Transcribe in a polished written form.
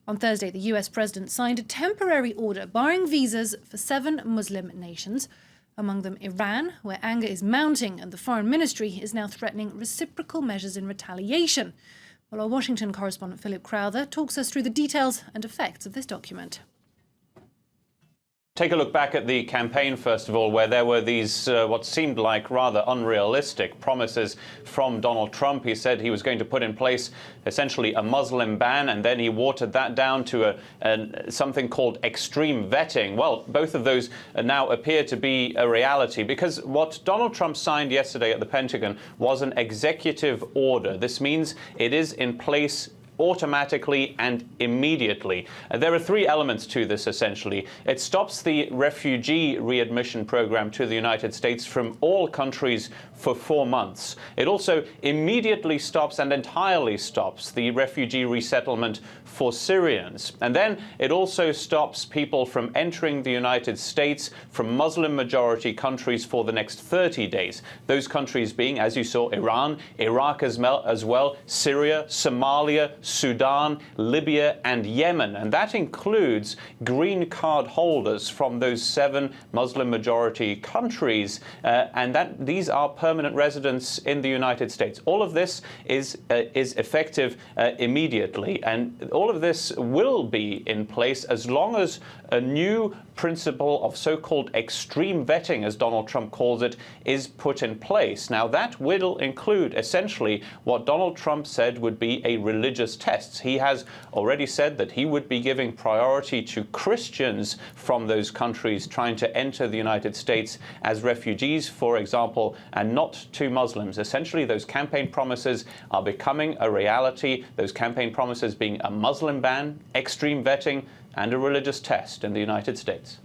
On Thursday, the US president signed a temporary order barring visas for 7 Muslim nations, among them Iran, where anger is mounting and the foreign ministry is now threatening reciprocal measures in retaliation. Well, our Washington correspondent Phil Crowther talks us through the details and effects of this document. Take a look back at the campaign, first of all, where there were these what seemed like rather unrealistic promises from Donald Trump. He said he was going to put in place essentially a Muslim ban, and then he watered that down to something called extreme vetting. Well, both of those now appear to be a reality, because what Donald Trump signed yesterday at the Pentagon was an executive order. This means it is in place automatically and immediately. There are 3 elements to this, essentially. It stops the refugee readmission program to the United States from all countries for 4 months. It also immediately stops and entirely stops the refugee resettlement for Syrians. And then it also stops people from entering the United States from Muslim-majority countries for the next 30 days. Those countries being, as you saw, Iran, Iraq as well, Syria, Somalia, Sudan, Libya and Yemen. And that includes green card holders from those 7 Muslim-majority countries. These are permanent residents in the United States. All of this is effective immediately. And all of this will be in place as long as a new principle of so-called extreme vetting, as Donald Trump calls it, is put in place. Now, that will include essentially what Donald Trump said would be a religious test. He has already said that he would be giving priority to Christians from those countries trying to enter the United States as refugees, for example, and not to Muslims. Essentially, those campaign promises are becoming a reality, those campaign promises being a Muslim ban, extreme vetting, and a religious test in the United States.